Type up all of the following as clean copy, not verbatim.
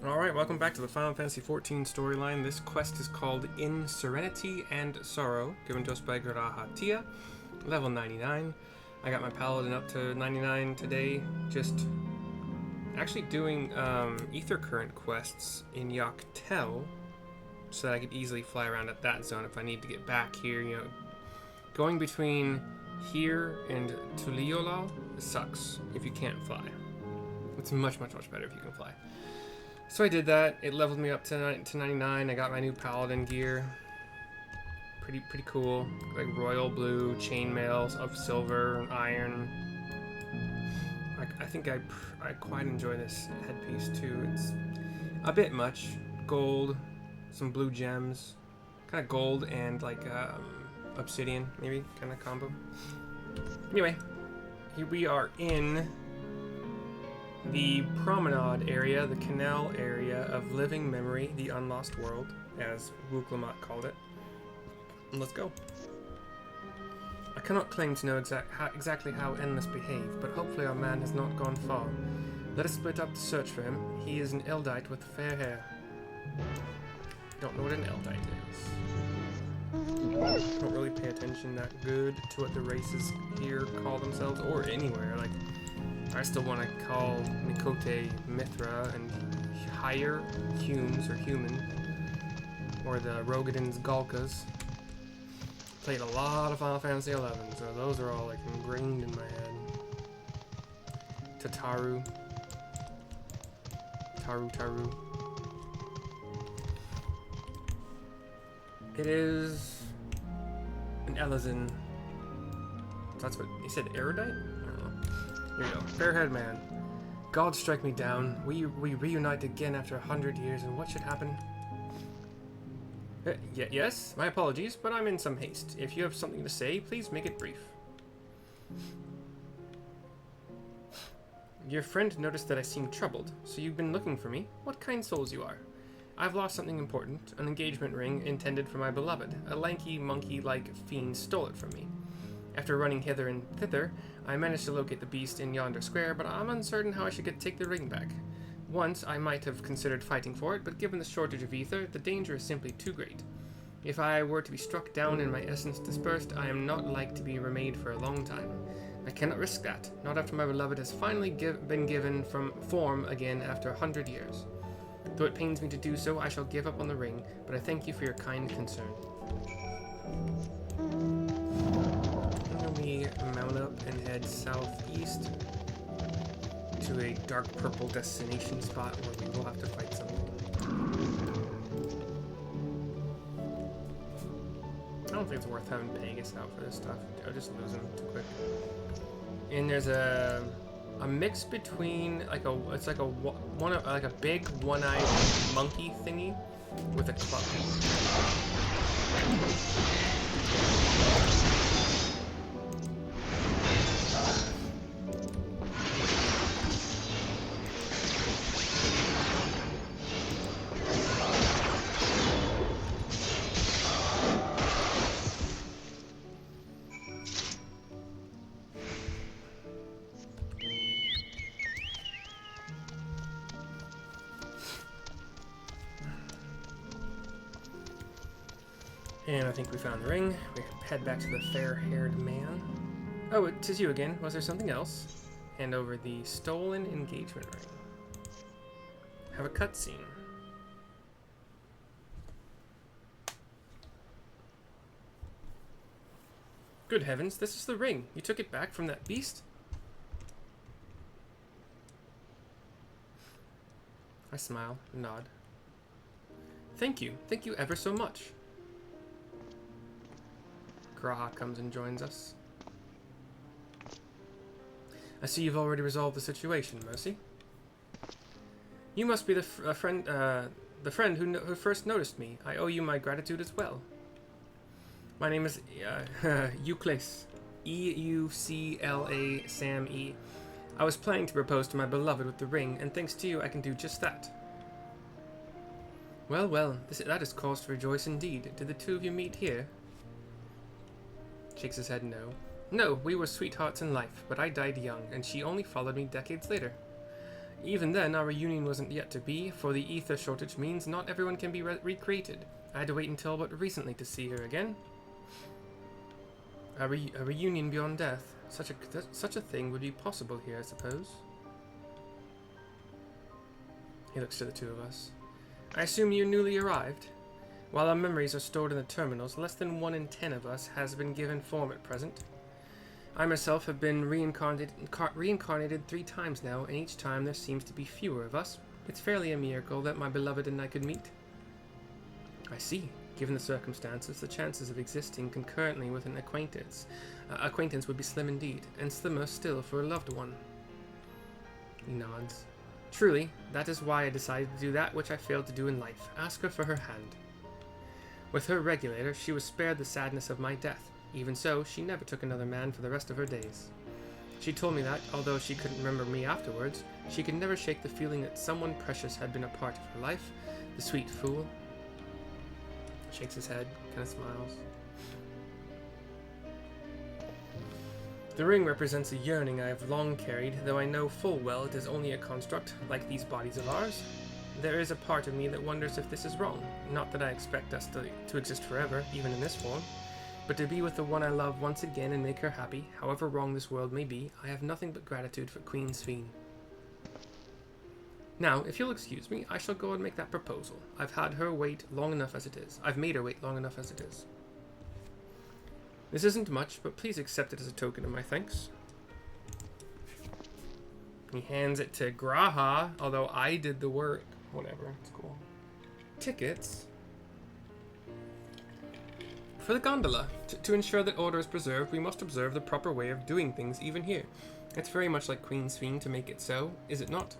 Alright, welcome back to the Final Fantasy XIV storyline. This quest is called In Serenity and Sorrow, given to us by Raha, level 99. I got my paladin up to 99 today, just actually doing ether current quests in Yoctel, so that I could easily fly around at that zone if I need to get back here. You know, going between here and Tuliolal sucks if you can't fly. It's much better if you can fly. So I did that. It leveled me up to 99. I got my new paladin gear. Pretty cool. Like royal blue chainmails of silver and iron. I think I quite enjoy this headpiece too. It's a bit much. Gold, some blue gems, kind of gold and like obsidian maybe kind of combo. Anyway, here we are in the promenade area, the canal area of living memory, the unlost world, as Wuklamot called it. Let's go. I cannot claim to know exactly how Endless behaved, but hopefully our man has not gone far. Let us split up to search for him. He is an Eldite with fair hair. Don't know what an Eldite is. Don't really pay attention that good to what the races here call themselves, or anywhere. Like, I still want to call Mikote Mithra and higher Humes or human, or the Rogadins Galkas. Played a lot of Final Fantasy XI, so those are all like ingrained in my head. Tataru. Taru. It is an Elizin. That's what he said. Erudite? I don't know. Here we go. Fair-haired man. God strike me down. We reunite again after 100 years, and what should happen? Yes, my apologies, but I'm in some haste. If you have something to say, please make it brief. Your friend noticed that I seemed troubled, so you've been looking for me. What kind souls you are. I've lost something important, an engagement ring intended for my beloved. A lanky, monkey-like fiend stole it from me. After running hither and thither, I managed to locate the beast in yonder square, but I'm uncertain how I should take the ring back. Once, I might have considered fighting for it, but given the shortage of ether, the danger is simply too great. If I were to be struck down and my essence dispersed, I am not like to be remade for a long time. I cannot risk that, not after my beloved has finally been given from form again after 100 years. Though it pains me to do so, I shall give up on the ring, but I thank you for your kind concern. We mount up and head southeast to a dark purple destination spot where we will have to fight something. I don't think it's worth having Pegasus out for this stuff. I'll just lose him too quick. And there's a mix between like a big one-eyed monkey thingy with a club. And I think we found the ring. We head back to the fair-haired man. Oh, it is you again. Was there something else? Hand over the stolen engagement ring. Have a cutscene. Good heavens, this is the ring. You took it back from that beast? I smile and nod. Thank you ever so much. Raha comes and joins us. I see you've already resolved the situation, Mercy. You must be the friend who first noticed me. I owe you my gratitude as well. My name is Euclase. E-U-C-L-A Sam E. I was planning to propose to my beloved with the ring, and thanks to you I can do just that. Well, that is cause to rejoice indeed. Did the two of you meet here? Shakes his head no. No, we were sweethearts in life, but I died young, and she only followed me decades later. Even then, our reunion wasn't yet to be, for the ether shortage means not everyone can be recreated. I had to wait until but recently to see her again. A reunion beyond death. Such a thing would be possible here, I suppose. He looks to the two of us. I assume you newly arrived? While our memories are stored in the terminals, less than 1 in 10 of us has been given form at present. I myself have been reincarnated 3 times now, and each time there seems to be fewer of us. It's fairly a miracle that my beloved and I could meet. I see. Given the circumstances, the chances of existing concurrently with an acquaintance would be slim indeed, and slimmer still for a loved one. He nods. Truly, that is why I decided to do that which I failed to do in life, ask her for her hand. With her regulator, she was spared the sadness of my death. Even so, she never took another man for the rest of her days. She told me that, although she couldn't remember me afterwards, she could never shake the feeling that someone precious had been a part of her life. The sweet fool. Shakes his head, kind of smiles. The ring represents a yearning I have long carried, though I know full well it is only a construct, like these bodies of ours. There is a part of me that wonders if this is wrong. Not that I expect us to exist forever, even in this form, but to be with the one I love once again and make her happy, however wrong this world may be. I have nothing but gratitude for Queen Sveen. Now, if you'll excuse me, I shall go and make that proposal. I've had her wait long enough as it is. I've made her wait long enough as it is. This isn't much, but please accept it as a token of my thanks. He hands it to Raha, although I did the work. Whatever, it's cool. Tickets. For the gondola. To ensure that order is preserved, we must observe the proper way of doing things even here. It's very much like Queen Sveen to make it so, is it not?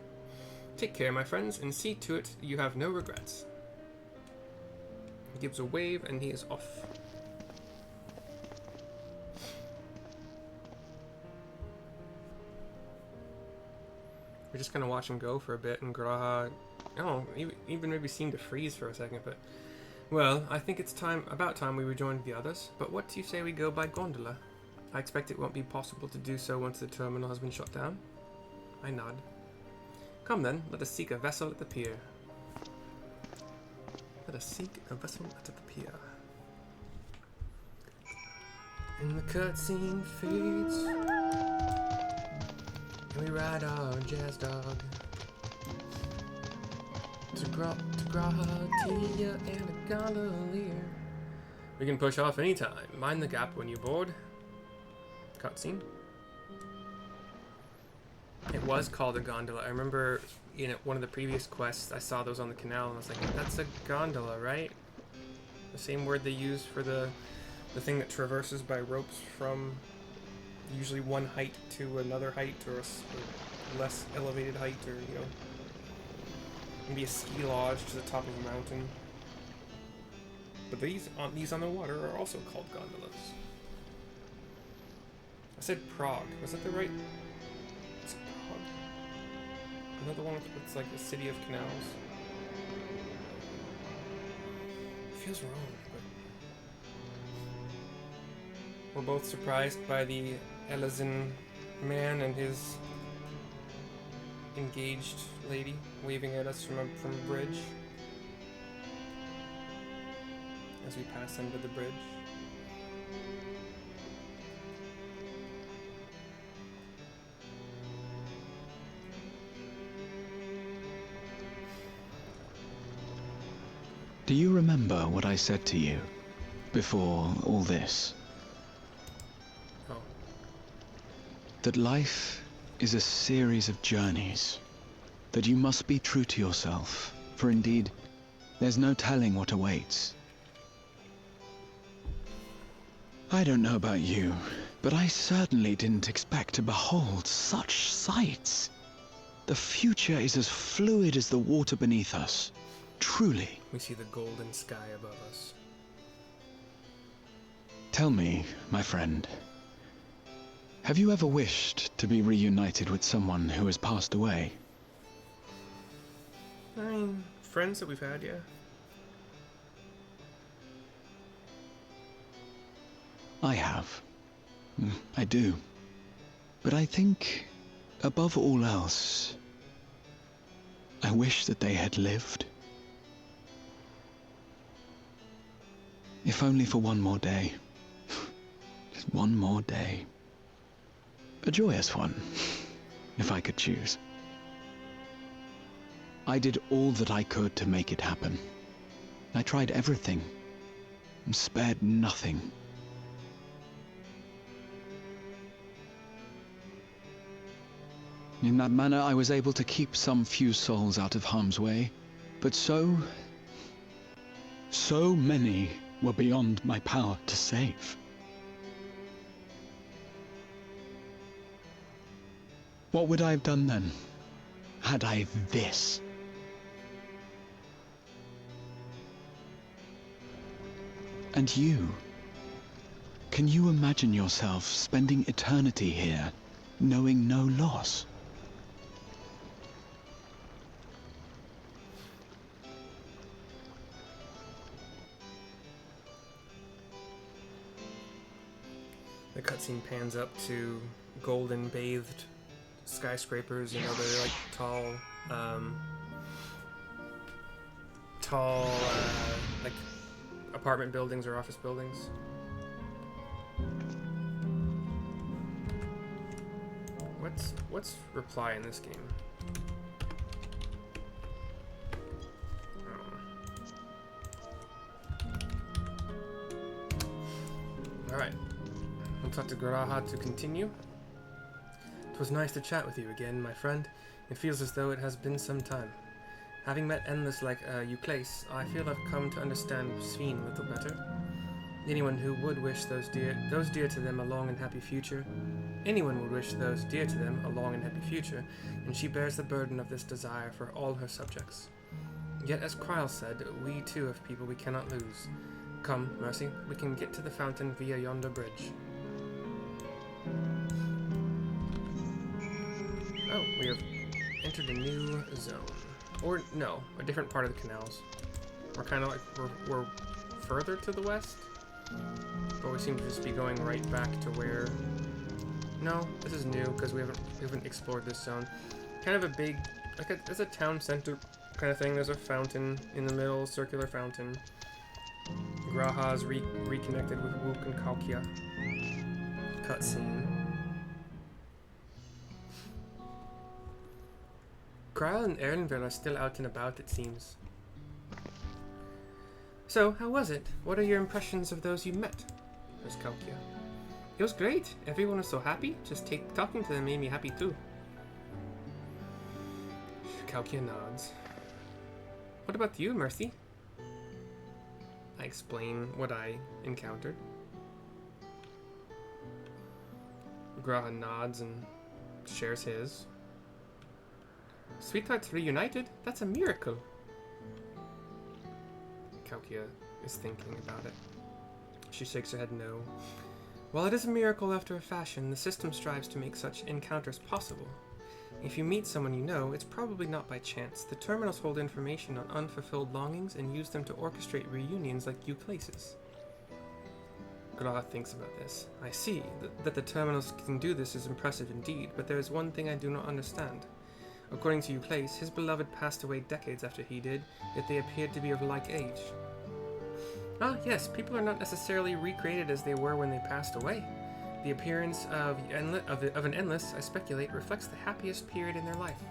Take care, my friends, and see to it you have no regrets. He gives a wave, and he is off. We're just gonna watch him go for a bit, and Graha, even maybe seemed to freeze for a second, but... Well, I think it's about time we rejoined the others, but what do you say we go by gondola? I expect it won't be possible to do so once the terminal has been shut down. I nod. Come then, let us seek a vessel at the pier. Let us seek a vessel at the pier. And the cutscene fades, and we ride our jazz dog to Graha, Tia, and a gondolier. We can push off anytime. Mind the gap when you board. Cutscene. It was called a gondola. I remember in one of the previous quests, I saw those on the canal, and I was like, that's a gondola, right? The same word they use for the thing that traverses by ropes from usually one height to another height, or a less elevated height, or, maybe a ski lodge to the top of a mountain. But these on the water are also called gondolas. I said Prague. Was that the right... Another one that's like the city of canals. It feels wrong, but... We're both surprised by the Elazin man and his engaged lady waving at us from a bridge. As we pass under the bridge. Do you remember what I said to you before all this? Oh. That life is a series of journeys. That you must be true to yourself, for indeed, there's no telling what awaits. I don't know about you, but I certainly didn't expect to behold such sights. The future is as fluid as the water beneath us. Truly. We see the golden sky above us. Tell me, my friend, have you ever wished to be reunited with someone who has passed away? I mean, friends that we've had, yeah. I have. I do. But I think, above all else, I wish that they had lived. If only for one more day. Just one more day. A joyous one, if I could choose. I did all that I could to make it happen. I tried everything, and spared nothing. In that manner, I was able to keep some few souls out of harm's way, but so many were beyond my power to save. What would I have done then, had I this? And you? Can you imagine yourself spending eternity here, knowing no loss? The cutscene pans up to golden bathed skyscrapers and other like tall like apartment buildings or office buildings. What's reply in this game? Alright. I'll talk to Raha to continue. It was nice to chat with you again, my friend. It feels as though it has been some time. Having met endless like you place, I feel I've come to understand Sphene a little better. Anyone who would wish those dear to them a long and happy future. Anyone would wish those dear to them a long and happy future, and she bears the burden of this desire for all her subjects. Yet, as Kryle said, we too have people we cannot lose. Come, Mercy, we can get to the fountain via yonder bridge. Oh, we have entered a new zone. Or, no, a different part of the canals. We're kind of like, we're further to the west, but we seem to just be going right back to where... No, this is new, because we haven't explored this zone. Kind of a big, like it's a town center kind of thing. There's a fountain in the middle, circular fountain. Raha's reconnected with Wook and Kalkia. Cutscene. Kryle and Erenville are still out and about, it seems. So, how was it? What are your impressions of those you met? There's Kalkia. It was great. Everyone was so happy. Just talking to them made me happy too. Kalkia nods. What about you, Mercy? I explain what I encountered. Raha nods and shares his. Sweethearts reunited? That's a miracle. Kalkia is thinking about it. She shakes her head no. While it is a miracle after a fashion, the system strives to make such encounters possible. If you meet someone you know, it's probably not by chance. The terminals hold information on unfulfilled longings and use them to orchestrate reunions like you places. Raha thinks about this. I see. That the terminals can do this is impressive indeed, but there is one thing I do not understand. According to Euplace, his beloved passed away decades after he did, yet they appeared to be of like age. Ah, yes, people are not necessarily recreated as they were when they passed away. The appearance of an endless, I speculate, reflects the happiest period in their life.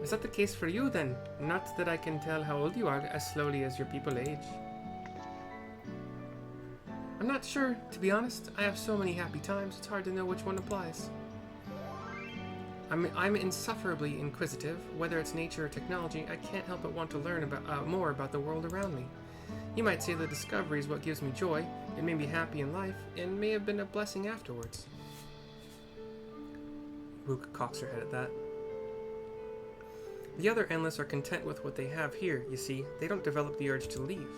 Is that the case for you, then? Not that I can tell how old you are as slowly as your people age. I'm not sure, to be honest. I have so many happy times, it's hard to know which one applies. I'm insufferably inquisitive. Whether it's nature or technology, I can't help but want to learn more about the world around me. You might say the discovery is what gives me joy. It made me happy in life, and may have been a blessing afterwards. Wook cocks her head at that. The other Endless are content with what they have here, you see. They don't develop the urge to leave.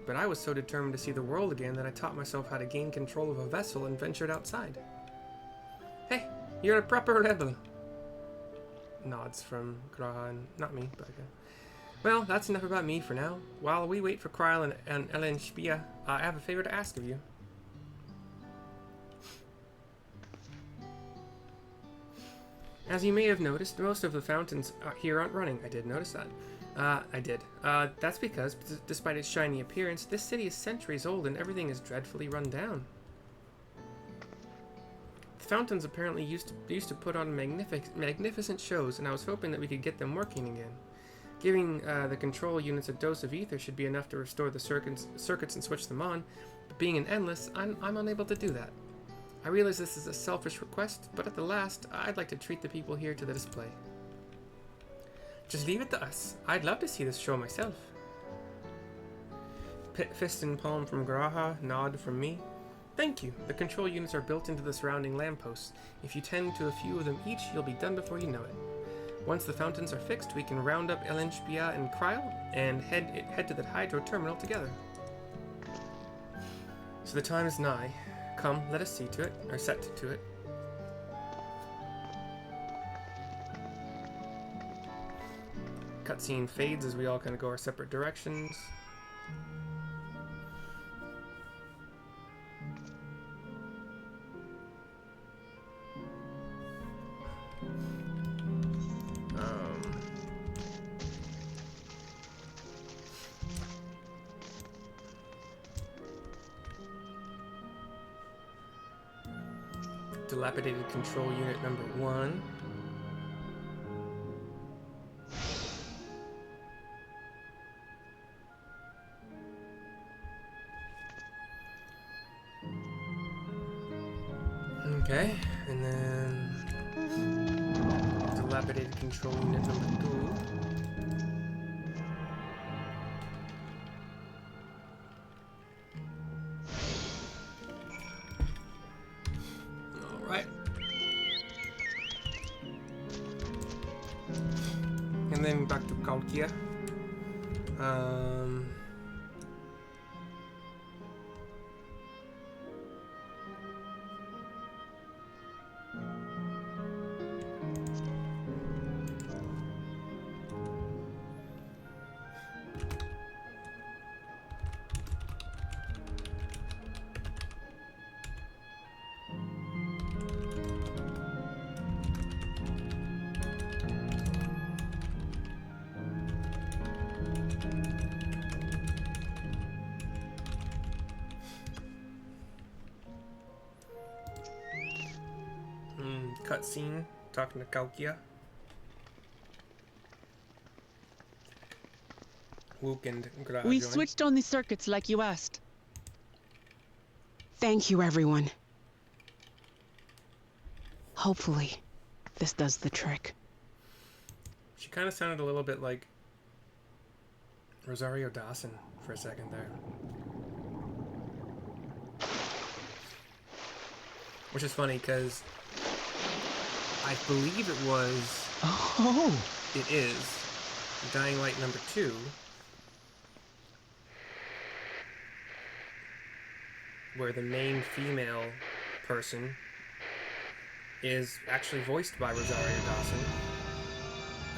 But I was so determined to see the world again that I taught myself how to gain control of a vessel and ventured outside. Hey, you're a proper rebel. Nods from Raha and not me, but okay. Well, that's enough about me for now. While we wait for Kryle and Ellen Spia, I have a favor to ask of you. As you may have noticed, most of the fountains here aren't running. I did notice that. I did. That's because, despite its shiny appearance, this city is centuries old and everything is dreadfully run down. The fountains apparently used to put on magnificent shows, and I was hoping that we could get them working again. Giving the control units a dose of ether should be enough to restore the circuits and switch them on, but being an endless, I'm unable to do that. I realize this is a selfish request, but at the last, I'd like to treat the people here to the display. Just leave it to us. I'd love to see this show myself. Fist and palm from Raha, nod from me. Thank you. The control units are built into the surrounding lampposts. If you tend to a few of them each, you'll be done before you know it. Once the fountains are fixed, we can round up Elenspia and Kryl and head to the hydro terminal together. So the time is nigh. Come, let us see to it, or set to it. Cutscene fades as we all kind of go our separate directions. Dilapidated control unit number 1. Okay, and then dilapidated control unit number 2. Alright. And then back to Kalkia. Cutscene, talking to Kalkia. Wook and Gra We join. switched on the circuits like you asked. Thank you, everyone. Hopefully, this does the trick. She kind of sounded a little bit like Rosario Dawson for a second there. Which is funny because I believe it was, Oh! it is, Dying Light number 2, where the main female person is actually voiced by Rosario Dawson.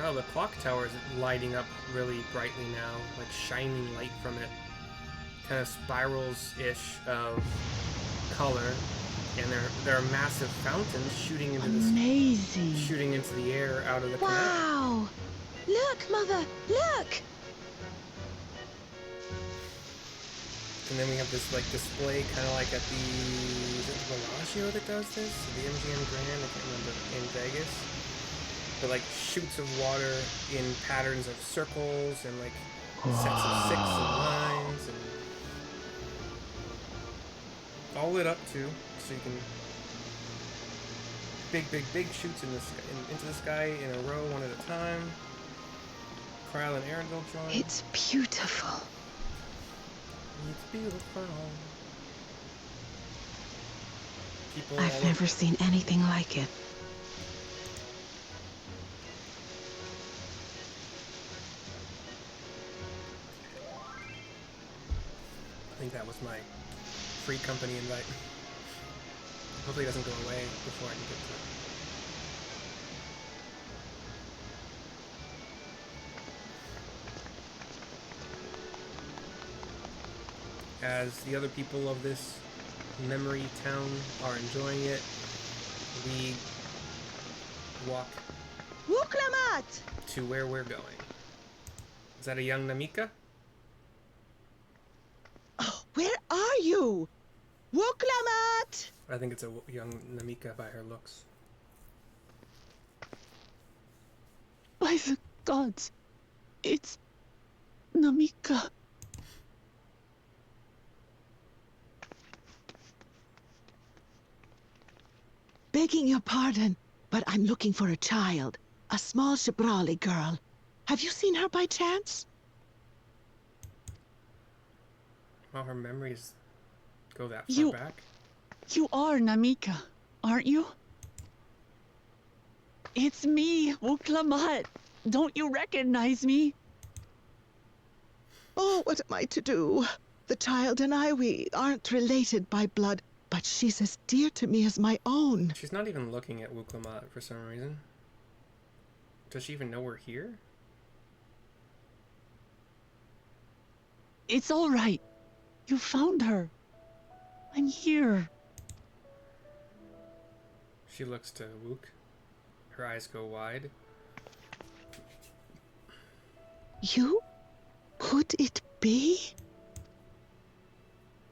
Oh, the clock tower is lighting up really brightly now, like shining light from it. Kind of spirals-ish of color. And there are massive fountains shooting into Amazing. shooting into the air out of the canal. Wow! Look, Mother! Look! And then we have this like display, kind of like at the, is it the Bellagio that does this? The MGM Grand, I can't remember, in Vegas. But like shoots of water in patterns of circles and like sets of 6 and lines and all lit up too. So you can big shoots in the sky, into the sky in a row, one at a time. Kryl and Arendelle join. It's beautiful. It's beautiful. People all I've over. never seen anything like it. I think that was my free company invite. Hopefully it doesn't go away before I can get to it. As the other people of this memory town are enjoying it, we walk Wuklamat! to where we're going. Is that a young Namikka? Oh, where are you? Wuklamat! I think it's a young Namikka by her looks. By the gods, it's Namikka. Begging your pardon, but I'm looking for a child. A small Shabrali girl. Have you seen her by chance? Well, her memories go that far You- back. You are Namikka, aren't you? It's me, Wuklamat. Don't you recognize me? Oh, what am I to do? The child and I, we aren't related by blood, but she's as dear to me as my own. She's not even looking at Wuklamat for some reason. Does she even know we're here? It's all right. You found her. I'm here. She looks to Wook. Her eyes go wide. You? Could it be?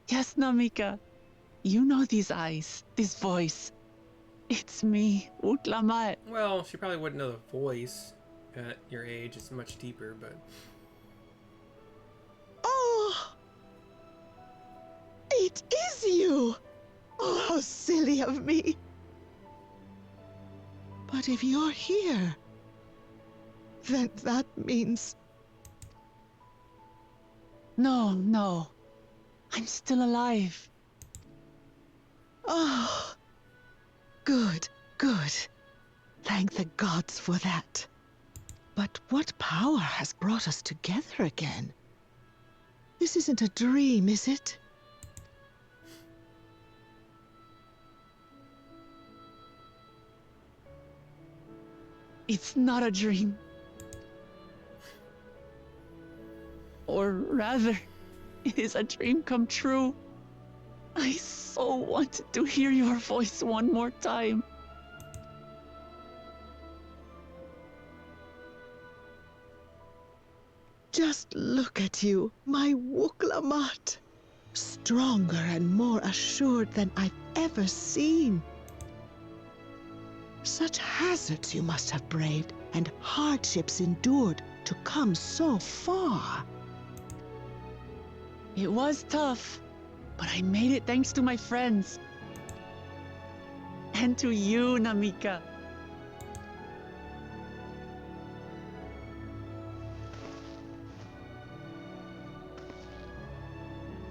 Yes, Namikka. You know these eyes, this voice. It's me, Wuklamat. Well, she probably wouldn't know the voice at your age. It's much deeper, but... Oh! It is you! Oh, how silly of me. But if you're here, then that means... No. I'm still alive. Oh, good. Thank the gods for that. But what power has brought us together again? This isn't a dream, is it? It's not a dream. Or rather, it is a dream come true. I so wanted to hear your voice one more time. Just look at you, my Wuklamat. Stronger and more assured than I've ever seen. Such hazards you must have braved and hardships endured to come so far. It was tough, but I made it thanks to my friends. And to you, Namikka.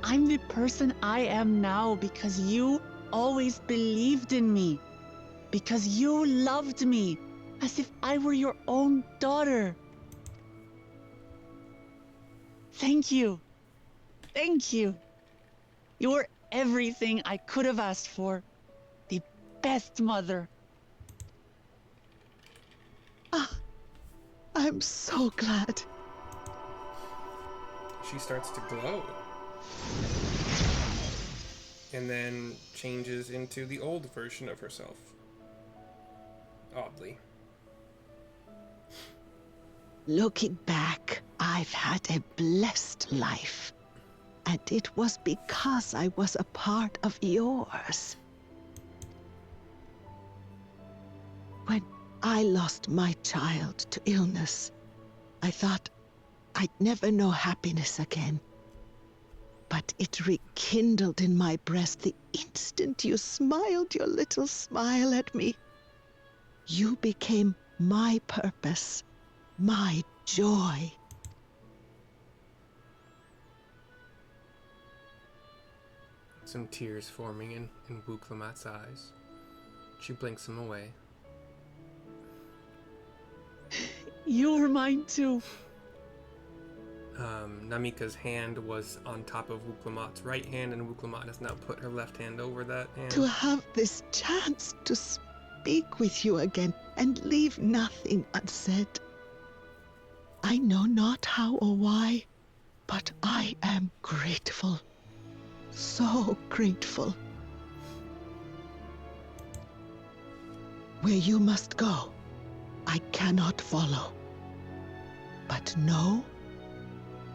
I'm the person I am now because you always believed in me. Because you loved me as if I were your own daughter. Thank you. Thank you. You're everything I could have asked for. The best mother. I'm so glad. She starts to glow. And then changes into the old version of herself. Oddly. Looking back, I've had a blessed life. And it was because I was a part of yours. When I lost my child to illness, I thought I'd never know happiness again. But it rekindled in my breast the instant you smiled your little smile at me. You became my purpose, my joy. Some tears forming in Wuklamat's eyes. She blinks them away. You were mine too. Namikka's hand was on top of Wuklamat's right hand, and Wuklamat has now put her left hand over that hand. To have this chance to speak with you again and leave nothing unsaid. I know not how or why, but I am grateful. So grateful. Where you must go, I cannot follow. But know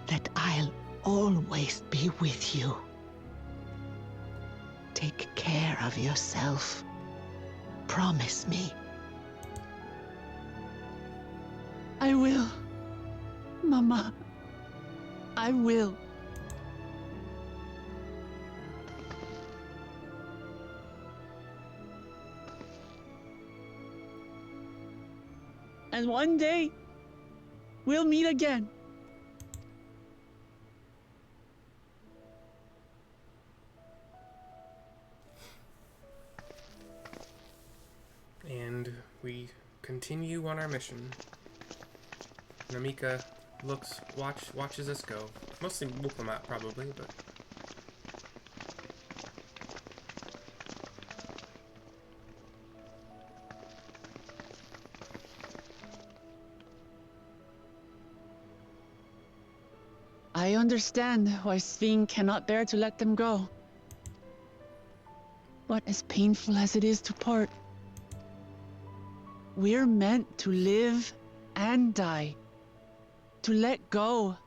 that I'll always be with you. Take care of yourself. Promise me. I will. Mama. I will. And one day, we'll meet again. And we continue on our mission. Namikka watches us go. Mostly Wuklamat probably, but... I understand why Sving cannot bear to let them go. But as painful as it is to part, we're meant to live and die. To let go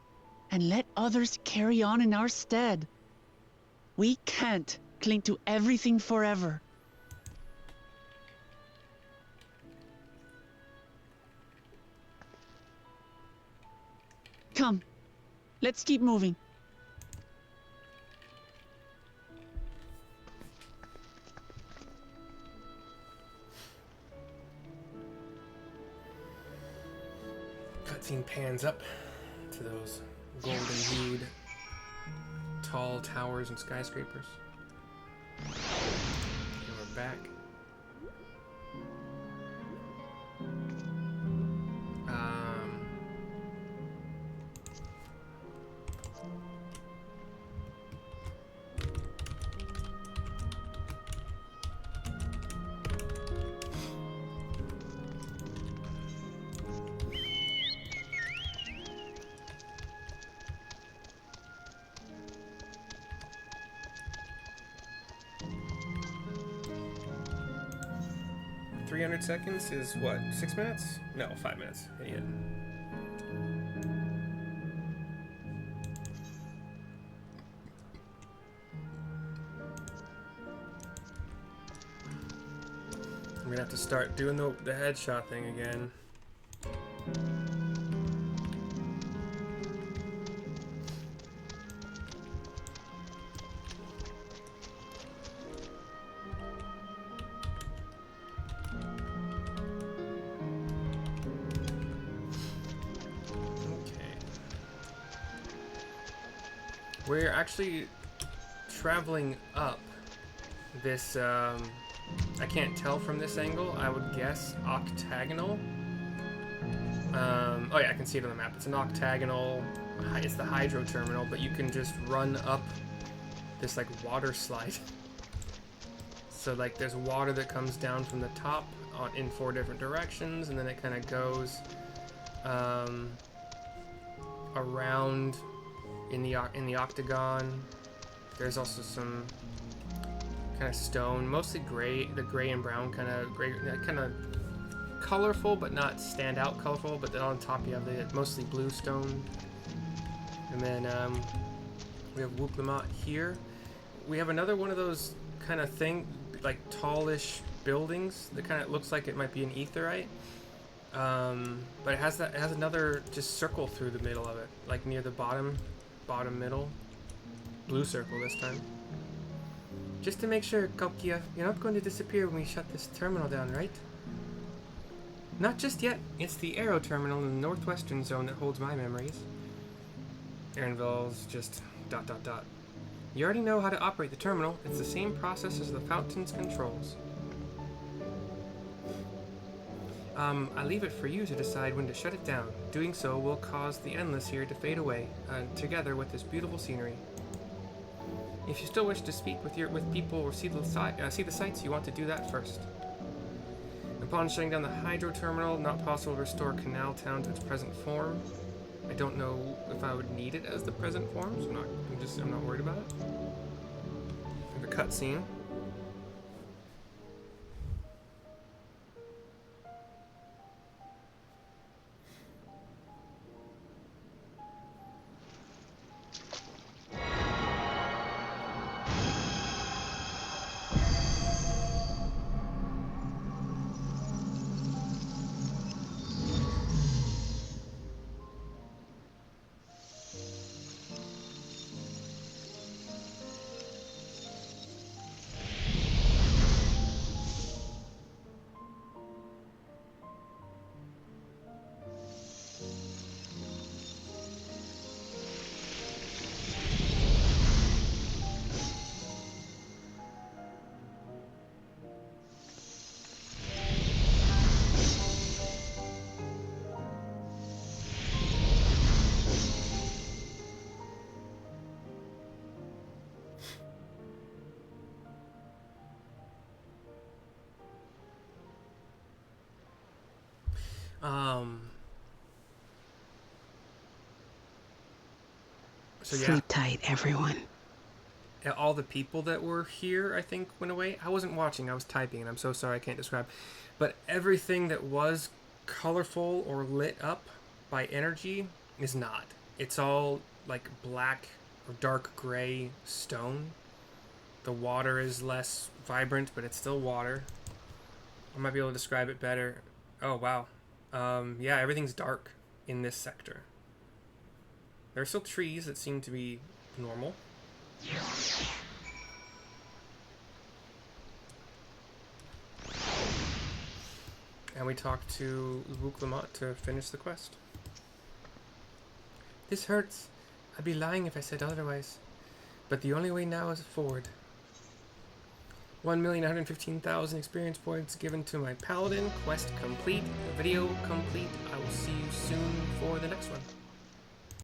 and let others carry on in our stead. We can't cling to everything forever. Come, let's keep moving. Cutscene pans up to those golden-hued tall towers and skyscrapers. And we're back. Seconds is what? 6 minutes? No, 5 minutes. Idiot. I'm gonna have to start doing the headshot thing again. We're actually traveling up this, I can't tell from this angle, I would guess octagonal. Oh yeah, I can see it on the map. It's an octagonal, it's the hydro terminal, but you can just run up this like water slide. So like there's water that comes down from the top in 4 different directions, and then it kind of goes around in the octagon. There's also some kind of stone, mostly gray, the gray and brown kind of colorful, but not stand out colorful. But then on top you have the mostly blue stone, and then we have Wuklamat here. We have another one of those kind of thing, like tallish buildings that kind of looks like it might be an aetheryte. But it has another just circle through the middle of it, like near the bottom middle. Blue circle this time. Just to make sure, Kaukia, you're not going to disappear when we shut this terminal down, right? Not just yet. It's the Aero terminal in the northwestern zone that holds my memories. Aaronville's just ... You already know how to operate the terminal. It's the same process as the fountain's controls. I leave it for you to decide when to shut it down. Doing so will cause the endless here to fade away, together with this beautiful scenery. If you still wish to speak with people or see the sights, you want to do that first. Upon shutting down the hydro terminal, not possible to restore Canal Town to its present form. I don't know if I would need it as the present form, so I'm not worried about it. I have a cutscene. So yeah, Sleep tight, everyone. all the people that were here, I think, went away. I wasn't watching, I was typing, and I'm so sorry I can't describe. But everything that was colorful or lit up by energy is not. It's all like black or dark gray stone. The water is less vibrant, but it's still water. I might be able to describe it better. Oh, wow. Yeah, everything's dark in this sector. There are still trees that seem to be normal. And we talked to Luke Lamont to finish the quest. This hurts. I'd be lying if I said otherwise. But the only way now is forward. 1,115,000 experience points given to my paladin. Quest complete. Video complete. I will see you soon for the next one.